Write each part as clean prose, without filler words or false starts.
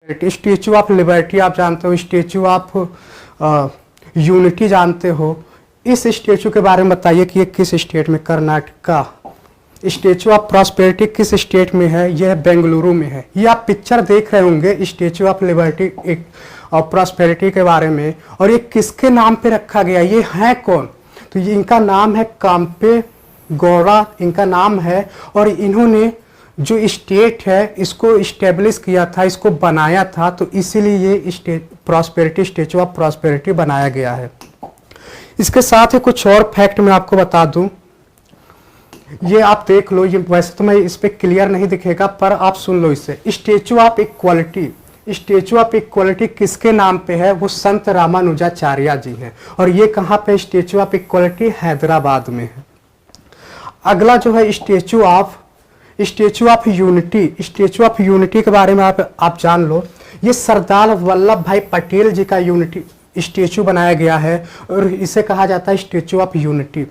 Statue of liberty आप जानते हो, स्टेचू ऑफ यूनिटी जानते हो। इस स्टेचू के बारे में बताइए कि ये किस स्टेट में, कर्नाटका। स्टेचू ऑफ प्रॉस्पेरिटी किस स्टेट में है? यह बेंगलुरु में है। ये आप पिक्चर देख रहे होंगे स्टेचू ऑफ लिबर्टी और प्रॉस्पेरिटी के बारे में। और ये किसके नाम पे रखा गया, ये है कौन? तो ये इनका नाम है काम्पे गौड़ा, इनका नाम है। और इन्होंने जो स्टेट है इसको इस्टेब्लिश किया था, इसको बनाया था, तो इसीलिए ये प्रॉस्पेरिटी, स्टेचू ऑफ प्रॉस्पेरिटी बनाया गया है। इसके साथ ही कुछ और फैक्ट मैं आपको बता दूं, ये आप देख लो, ये वैसे तो मैं इस पे क्लियर नहीं दिखेगा पर आप सुन लो इसे। Statue of equality, statue of equality किसके नाम पे है? वो संत रामानुजाचार्य जी हैं। और ये कहाँ पे स्टेचू ऑफ इक्वालिटी? हैदराबाद में है। अगला जो है statue of unity. Statue of unity के बारे में आप जान लो। ये सरदार वल्लभ भाई पटेल जी का यूनिटी स्टेचू बनाया गया है और इसे कहा जाता है statue of unity.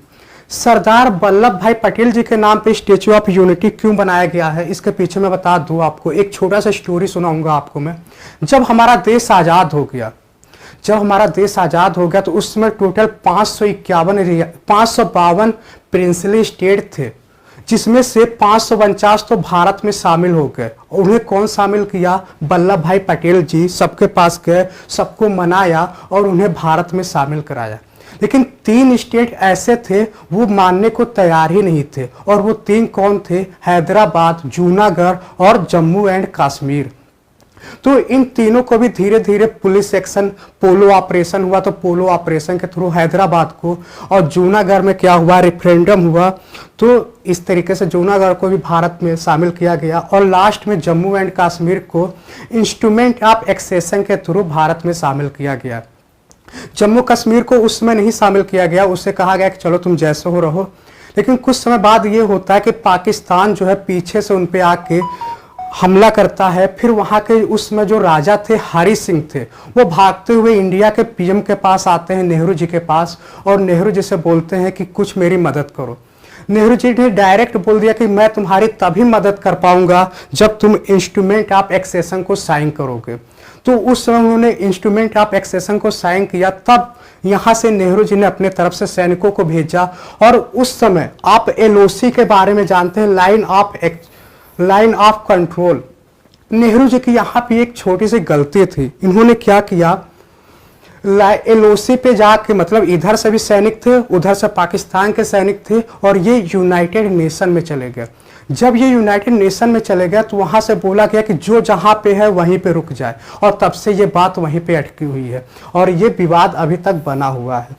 Sardar Vallabh भाई पटेल जी के नाम पे स्टेचू ऑफ यूनिटी क्यों बनाया गया है, इसके पीछे मैं बता दूं आपको। एक छोटा सा स्टोरी सुनाऊंगा आपको मैं। जब हमारा देश आज़ाद हो गया, तो उस समय टोटल 552 प्रिंसली स्टेट थे, जिसमें से 549 तो भारत में शामिल हो गए। उन्हें कौन शामिल किया? वल्लभ भाई पटेल जी सबके पास गए, सबको मनाया और उन्हें भारत में शामिल कराया। लेकिन 3 स्टेट ऐसे थे वो मानने को तैयार ही नहीं थे। और वो 3 कौन थे? हैदराबाद, जूनागढ़ और जम्मू एंड कश्मीर। तो इन तीनों को भी धीरे धीरे पुलिस एक्शन, पोलो ऑपरेशन हुआ, तो पोलो ऑपरेशन के थ्रू हैदराबाद को, और जूनागढ़ में क्या हुआ? रेफरेंडम हुआ, तो इस तरीके से जूनागढ़ को भी भारत में शामिल किया गया। और लास्ट में जम्मू एंड कश्मीर को इंस्ट्रूमेंट ऑफ एक्सेशन के थ्रू भारत में शामिल किया गया। जम्मू कश्मीर को उसमें नहीं शामिल किया गया, उससे कहा गया कि चलो तुम जैसे हो रहो। लेकिन कुछ समय बाद ये होता है कि पाकिस्तान जो है पीछे से उन पे आके हमला करता है। फिर वहाँ के उसमें जो राजा थे हरि सिंह थे, वो भागते हुए इंडिया के पीएम के पास आते हैं, नेहरू जी के पास, और नेहरू जी से बोलते हैं कि कुछ मेरी मदद करो। नेहरू जी ने डायरेक्ट बोल दिया कि मैं तुम्हारी तभी मदद कर पाऊंगा जब तुम इंस्ट्रूमेंट ऑफ एक्सेशन को साइन करोगे। तो उस समय उन्होंने इंस्ट्रूमेंट ऑफ एक्सेशन को साइन किया। तब यहाँ से नेहरू जी ने अपने तरफ से सैनिकों को भेजा। और उस समय आप एलओसी के बारे में जानते हैं, line of control. Nehru ji की यहाँ पे एक छोटी सी गलती थी। इन्होंने क्या किया, एलओसी पे जाके, मतलब इधर से भी सैनिक थे, उधर से पाकिस्तान के सैनिक थे, और ये यूनाइटेड नेशन में चले गए। जब ये यूनाइटेड नेशन में चले गए तो वहां से बोला गया कि जो जहां पे है वहीं पे रुक जाए। और तब से ये बात वहीं पे अटकी हुई है और ये विवाद अभी तक बना हुआ है।